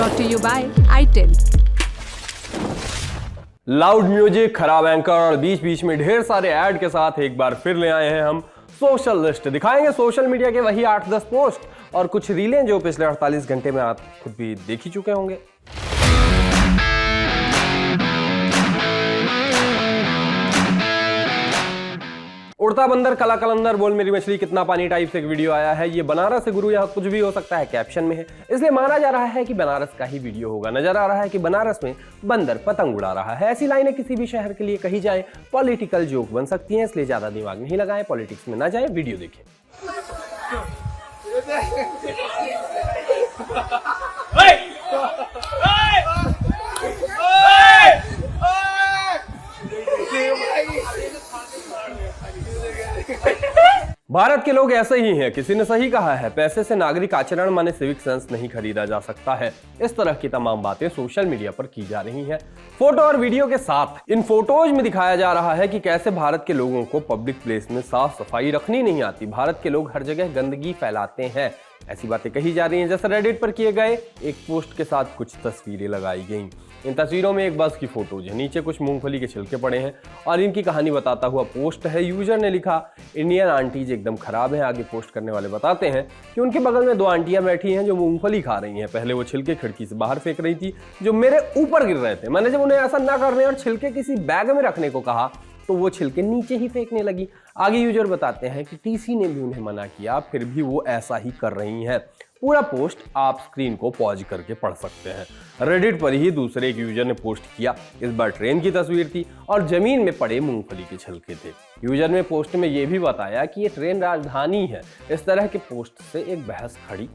Brought to you by itel। Loud music, खराब anchor और बीच बीच में ढेर सारे ऐड के साथ एक बार फिर ले आए हैं हम सोशल लिस्ट। दिखाएंगे सोशल मीडिया के वही 8-10 पोस्ट और कुछ रीलें जो पिछले 48 घंटे में आप खुद भी देख ही चुके होंगे। उड़ता बंदर कला कलंदर बोल मेरी मछली कितना पानी टाइप से एक वीडियो आया है। ये बनारस से गुरु, यहाँ कुछ भी हो सकता है कैप्शन में है, इसलिए माना जा रहा है कि बनारस का ही वीडियो होगा। नजर आ रहा है कि बनारस में बंदर पतंग उड़ा रहा है। ऐसी लाइनें किसी भी शहर के लिए कही जाए पॉलिटिकल जोक बन सकती हैं, इसलिए ज्यादा दिमाग नहीं लगाएं, पॉलिटिक्स में ना जाए, वीडियो देखें। भारत के लोग ऐसे ही हैं। किसी ने सही कहा है, पैसे से नागरिक आचरण माने सिविक सेंस नहीं खरीदा जा सकता है। इस तरह की तमाम बातें सोशल मीडिया पर की जा रही हैं। फोटो और वीडियो के साथ इन फोटोज में दिखाया जा रहा है कि कैसे भारत के लोगों को पब्लिक प्लेस में साफ सफाई रखनी नहीं आती। भारत के लोग हर जगह गंदगी फैलाते हैं, ऐसी बातें कही जा रही हैं। जैसे रेडिट पर किए गए एक पोस्ट के साथ कुछ तस्वीरें लगाई गई। इन तस्वीरों में एक बस की फोटोज है, नीचे कुछ मूंगफली के छिलके पड़े हैं और इनकी कहानी बताता हुआ पोस्ट है। यूजर ने लिखा, इंडियन आंटीज एकदम खराब है। आगे पोस्ट करने वाले बताते हैं कि उनके बगल में 2 आंटियां बैठी हैं जो मूंगफली खा रही हैं। पहले वो छिलके खिड़की से बाहर फेंक रही थी जो मेरे ऊपर गिर रहे थे। मैंने जब उन्हें ऐसा ना करने और छिलके किसी बैग में रखने को कहा तो वो छिलके नीचे ही फेंकने लगी। आगे यूजर बताते हैं कि टीसी ने भी उन्हें मना किया, फिर भी वो ऐसा ही कर रही हैं। पूरा पोस्ट आप स्क्रीन को पॉज करके पढ़ सकते हैं। रेडिट पर ही दूसरे एक यूजर ने पोस्ट किया। इस बार ट्रेन की तस्वीर थी और जमीन में पड़े मूंगफली के छिलके थे। यूजर ने पोस्ट में यह भी बताया कि ये ट्रेन राजधानी है। इस तरह के पोस्ट से एक बहस खड़ी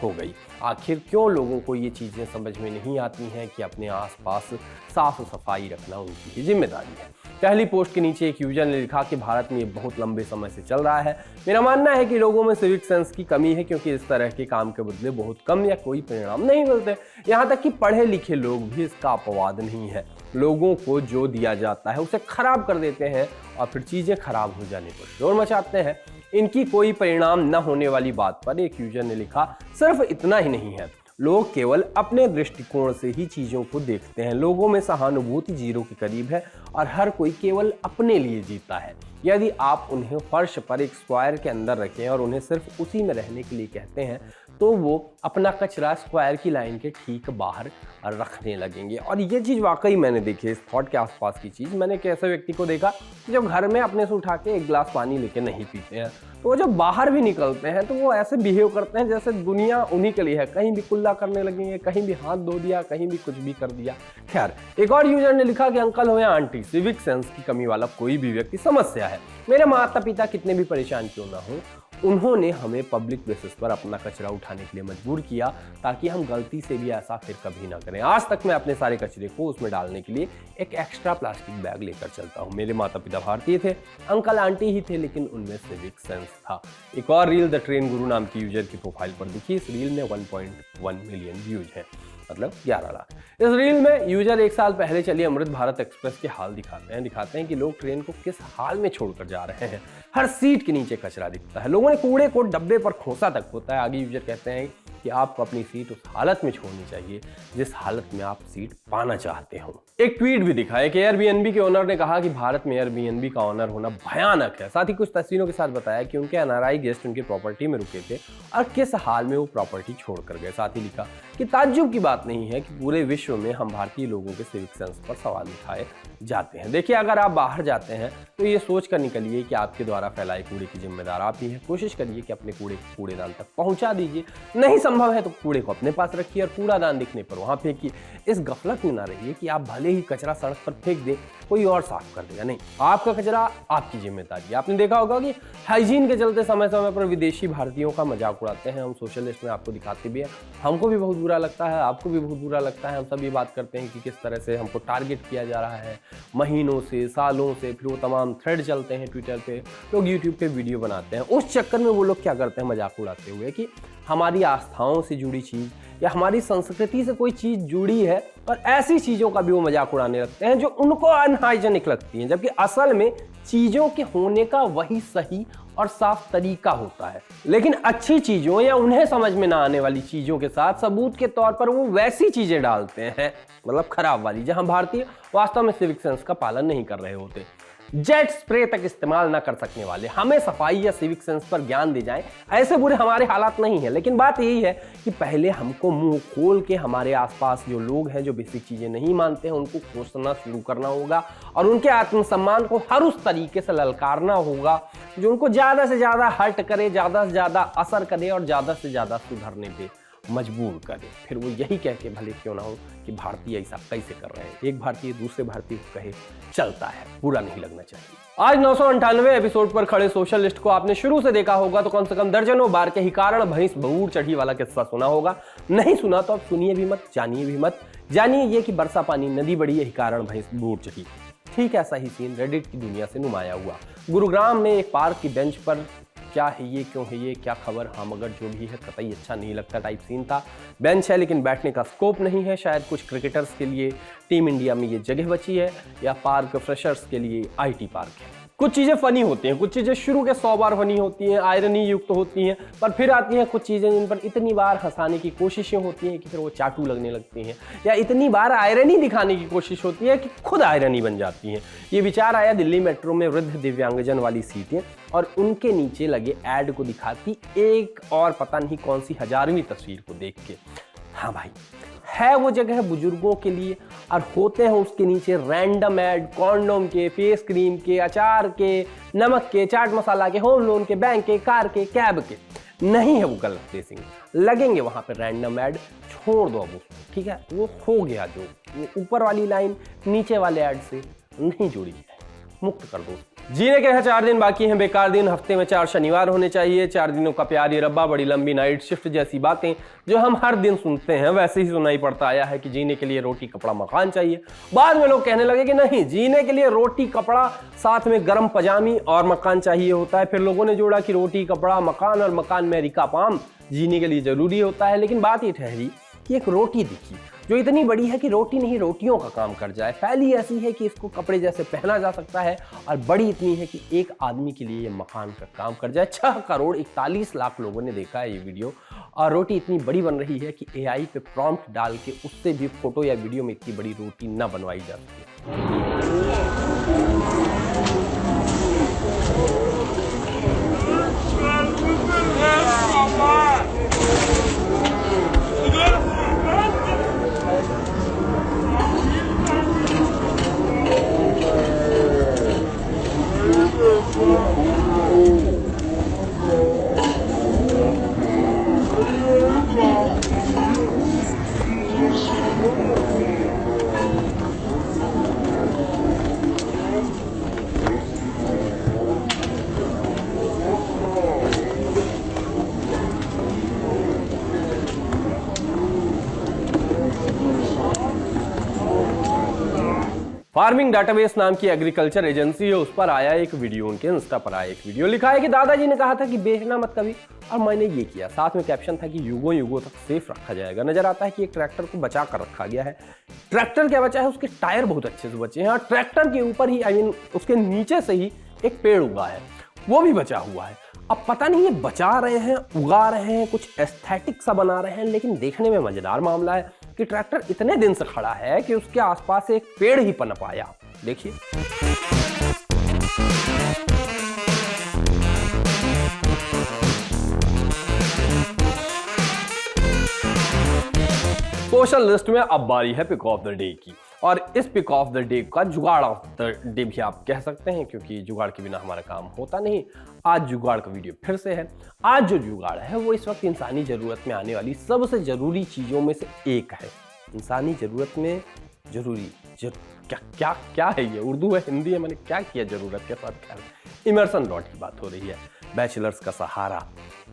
हो गई। आखिर क्यों लोगों को ये चीजें समझ में नहीं आती हैं कि अपने आसपास साफ सफाई रखना उनकी ही जिम्मेदारी है। पहली पोस्ट के नीचे एक यूजर ने लिखा कि भारत में ये बहुत लंबे समय से चल रहा है। मेरा मानना है कि लोगों में सिविक सेंस की कमी है, क्योंकि इस तरह के काम के बदले बहुत कम या कोई परिणाम नहीं मिलते। यहाँ तक कि पढ़े लिखे लोग भी इसका अपवाद नहीं है। लोगों को जो दिया जाता है उसे खराब कर देते हैं और फिर चीजें खराब हो जाने पर शोर मचाते हैं। इनकी कोई परिणाम न होने वाली बात पर एक यूजर ने लिखा, सिर्फ इतना ही नहीं है, लोग केवल अपने दृष्टिकोण से ही चीजों को देखते हैं। लोगों में सहानुभूति 0 के करीब है और हर कोई केवल अपने लिए जीता है। यदि आप उन्हें फर्श पर एक स्क्वायर के अंदर रखें और उन्हें सिर्फ उसी में रहने के लिए कहते हैं तो वो अपना कचरा स्क्वायर की लाइन के ठीक बाहर रखने लगेंगे। और ये चीज़ वाकई मैंने देखी, इस थॉट के आसपास की चीज़। मैंने एक ऐसे व्यक्ति को देखा जो घर में अपने से उठा के एक गिलास पानी लेके नहीं पीते हैं, तो वो जब बाहर भी निकलते हैं तो वो ऐसे बिहेव करते हैं जैसे दुनिया उन्हीं के लिए है। कहीं भी कुल्ला करने लगेंगे, कहीं भी हाथ धो दिया, कहीं भी कुछ भी कर दिया। खैर, एक और यूजर ने लिखा कि अंकल हो या आंटी, सिविक सेंस की कमी वाला कोई भी व्यक्ति समस्या है। मेरे माता पिता कितने भी परेशान क्यों ना हो, उन्होंने हमें पब्लिक प्लेसेस पर अपना कचरा उठाने के लिए मजबूर किया ताकि हम गलती से भी ऐसा फिर कभी ना करें। आज तक मैं अपने सारे कचरे को उसमें डालने के लिए एक एक्स्ट्रा प्लास्टिक बैग लेकर चलता हूँ। मेरे माता पिता भारतीय थे, अंकल आंटी ही थे, लेकिन उनमें सिविक सेंस था। एक और रील द ट्रेन गुरु नाम की यूजर की प्रोफाइल पर दिखी। इस रील में 1.1 मिलियन व्यूज हैं, मतलब 11 लाख। इस रील में यूजर 1 साल पहले चली अमृत भारत एक्सप्रेस के हाल दिखाते हैं कि लोग ट्रेन को किस हाल में छोड़कर जा रहे हैं। हर सीट के नीचे कचरा दिखता है, लोगों ने कूड़े को डब्बे पर खोसा तक होता है। आगे यूजर कहते हैं कि आपको अपनी सीट उस हालत में छोड़नी चाहिए जिस हालत में आप सीट पाना चाहते हो। एक ट्वीट भी दिखा है कि एयरबीएनबी के ओनर ने कहा कि भारत में एयरबीएनबी का ओनर होना भयानक है। साथ ही कुछ तस्वीरों के साथ बताया कि उनके एनआरआई गेस्ट उनकी प्रॉपर्टी में रुके थे और किस हाल में वो प्रॉपर्टी छोड़कर गए। साथ ही लिखा कि ताज्जुब की बात नहीं है कि पूरे विश्व में हम भारतीय लोगों के सिविक सेंस पर सवाल उठाए जाते हैं। देखिए, अगर आप बाहर जाते हैं तो ये सोच कर निकलिए कि आपके द्वारा फैलाए कूड़े की जिम्मेदार आप ही है। कोशिश करिए कि अपने कूड़े को कूड़ेदान तक पहुंचा दीजिए। नहीं संभव है तो कूड़े को अपने पास रखिए और कूड़ादान दिखने पर वहां फेंकिए। इस गफलत में ना रहिए कि आप भले ही कचरा सड़क पर फेंक दें, कोई और साफ कर देगा। नहीं, आपका कचरा आपकी जिम्मेदारी है। आपने देखा होगा कि हाइजीन के चलते समय समय पर विदेशी भारतीयों का मजाक उड़ाते हैं। हम सोशल लिस्ट में आपको दिखाते भी हैं, हमको भी बहुत बुरा लगता है, आपको भी बहुत बुरा लगता है। हम सब ये बात करते हैं कि किस तरह से हमको टारगेट किया जा रहा है महीनों से, सालों से। फिर वो तमाम थ्रेड चलते हैं ट्विटर पे, लोग यूट्यूब पे वीडियो बनाते हैं। उस चक्कर में वो लोग क्या करते हैं, मजाक उड़ाते हुए कि हमारी आस्थाओं से जुड़ी चीज़ या हमारी संस्कृति से कोई चीज़ जुड़ी है, और ऐसी चीज़ों का भी वो मजाक उड़ाने लगते हैं जो उनको अनहाइजेनिक लगती हैं, जबकि असल में चीजों के होने का वही सही और साफ तरीका होता है, लेकिन अच्छी चीजों या उन्हें समझ में ना आने वाली चीजों के साथ सबूत के तौर पर वो वैसी चीजें डालते हैं, मतलब खराब वाली, जहां भारतीय वास्तव में सिविक सेंस का पालन नहीं कर रहे होते। जेट स्प्रे तक इस्तेमाल ना कर सकने वाले हमें सफाई या सिविक सेंस पर ज्ञान दे जाएं, ऐसे बुरे हमारे हालात नहीं है। लेकिन बात यही है कि पहले हमको मुंह खोल के हमारे आसपास जो लोग हैं जो बेसिक चीजें नहीं मानते हैं उनको कोसना शुरू करना होगा और उनके आत्मसम्मान को हर उस तरीके से ललकारना होगा जो उनको ज्यादा से ज्यादा हर्ट करे, ज्यादा से ज्यादा असर करे और ज्यादा से ज्यादा सुधरने पे मजबूर करे। फिर वो यही कह के भले क्यों ना हो कि भारतीय ऐसा कैसे कर रहे हैं, एक भारतीय दूसरे भारतीय को कहे चलता है, बुरा नहीं लगना चाहिए। आज 998 एपिसोड पर खड़े सोशल लिस्ट को आपने शुरू से देखा होगा तो कम से कम दर्जनों बार के ही कारण भैंस बऊर चढ़ी वाला किस्सा सुना होगा। नहीं सुना तो आप सुनिए भी मत, जानिए भी मत। जानिए ये कि बरसा पानी नदी बढ़ी, यही कारण भैंस बऊर चढ़ी। ठीक ऐसा ही सीन रेडिट की दुनिया से नुमाया हुआ। गुरुग्राम में एक पार्क की बेंच पर क्या है ये, क्यों है ये, क्या खबर, हाँ मगर जो भी है कतई अच्छा नहीं लगता टाइप सीन था। बेंच है लेकिन बैठने का स्कोप नहीं है, शायद कुछ क्रिकेटर्स के लिए टीम इंडिया में ये जगह बची है या पार्क फ्रेशर्स के लिए आईटी पार्क है। कुछ चीजें फनी होती हैं, कुछ चीजें शुरू के 100 बार फनी होती हैं, आयरनी युक्त होती हैं, पर फिर आती हैं कुछ चीजें जिन पर इतनी बार हंसाने की कोशिशें होती हैं कि फिर वो चाटू लगने लगती हैं, या इतनी बार आयरनी दिखाने की कोशिश होती है कि खुद आयरनी बन जाती हैं। ये विचार आया दिल्ली मेट्रो में वृद्ध दिव्यांगजन वाली सीटें और उनके नीचे लगे ऐड को दिखाती एक और पता नहीं कौन सी 1000वीं तस्वीर को देख के। हाँ भाई, है वो जगह बुजुर्गों के लिए और होते हैं उसके नीचे रैंडम ऐड कॉन्डोम के, फेस क्रीम के, अचार के, नमक के, चाट मसाला के, होम लोन के, बैंक के, कार के, कैब के। नहीं है वो गलत प्लेसिंग, लगेंगे वहां पे रैंडम ऐड, छोड़ दो अब उसको, ठीक है। वो हो गया, जो वो ऊपर वाली लाइन नीचे वाले ऐड से नहीं जुड़ी है, मुक्त कर दो। जीने के हैं 4 दिन बाकी हैं बेकार दिन, हफ्ते में 4 शनिवार होने चाहिए, 4 दिनों का प्यार, ये रब्बा, बड़ी लंबी नाइट शिफ्ट जैसी बातें जो हम हर दिन सुनते हैं वैसे ही सुनाई पड़ता आया है कि जीने के लिए रोटी कपड़ा मकान चाहिए। बाद में लोग कहने लगे कि नहीं, जीने के लिए रोटी कपड़ा साथ में गर्म पजामी और मकान चाहिए होता है। फिर लोगों ने जोड़ा कि रोटी कपड़ा मकान और मकान में रिका पाम जीने के लिए जरूरी होता है। लेकिन बात ये ठहरी कि एक रोटी दिखी जो इतनी बड़ी है कि रोटी नहीं रोटियों का काम कर जाए, फैली ऐसी है कि इसको कपड़े जैसे पहना जा सकता है, और बड़ी इतनी है कि एक आदमी के लिए ये मकान का काम कर जाए। 6 करोड़ 41 लाख लोगों ने देखा है ये वीडियो, और रोटी इतनी बड़ी बन रही है कि एआई पे प्रॉम्प्ट डाल के उससे भी फोटो या वीडियो में इतनी बड़ी रोटी न बनवाई जा सकती। फार्मिंग डाटाबेस नाम की एग्रीकल्चर एजेंसी है, उस पर आया एक वीडियो, उनके इंस्टा पर आया एक वीडियो। लिखा है कि दादाजी ने कहा था कि बेचना मत कभी, और मैंने ये किया। साथ में कैप्शन था कि युगों युगों तक सेफ रखा जाएगा। नजर आता है कि एक ट्रैक्टर को बचा कर रखा गया है। ट्रैक्टर क्या बचा है, उसके टायर बहुत अच्छे से बचे हैं, और ट्रैक्टर के ऊपर ही उसके नीचे से ही एक पेड़ उगा है, वो भी बचा हुआ है। अब पता नहीं ये बचा रहे हैं, उगा रहे हैं, कुछ एस्थेटिक सा बना रहे हैं, लेकिन देखने में मजेदार मामला है कि ट्रैक्टर इतने दिन से खड़ा है कि उसके आसपास एक पेड़ ही पनप आया। देखिए, सोशल लिस्ट में अब बारी है पिक ऑफ द डे की, और इस पिक ऑफ द डे का जुगाड़ ऑफ द डे भी आप कह सकते हैं, क्योंकि जुगाड़ के बिना हमारा काम होता नहीं। आज जुगाड़ का वीडियो फिर से है। आज जो जुगाड़ है वो इस वक्त इंसानी जरूरत में आने वाली सबसे जरूरी चीजों में से एक है। इंसानी जरूरत में जरूरी क्या है ये? उर्दू है, हिंदी है, मैंने क्या किया जरूरत के साथ? क्या इमर्सन रॉड की बात हो रही है। बैचलर्स का सहारा,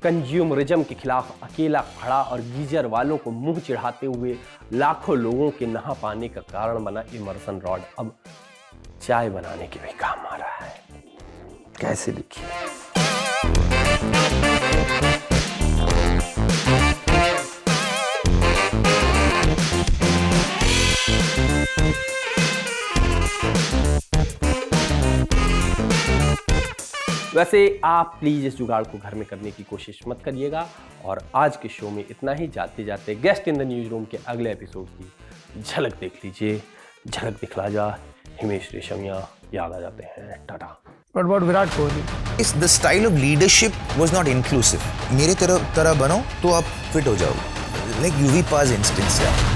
कंज्यूमरिज्म के खिलाफ अकेला खड़ा और गीजर वालों को मुंह चिढ़ाते हुए लाखों लोगों के नहा पाने का कारण बना इमर्सन रॉड अब चाय बनाने के भी काम आ रहा है। कैसे देखिए, वैसे आप प्लीज इस जुगाड़ को घर में करने की कोशिश मत करिएगा। और आज के शो में इतना ही। जाते जाते guest in the news room के अगले एपिसोड की झलक देख लीजिए। झलक दिखला जा, हिमेश रेशमिया याद आ जाते हैं। Tata. What about Virat Kohli? The style of leadership was not inclusive. मेरे तरह बनो तो आप फिट हो जाओ. Like UV Paz instance, yeah.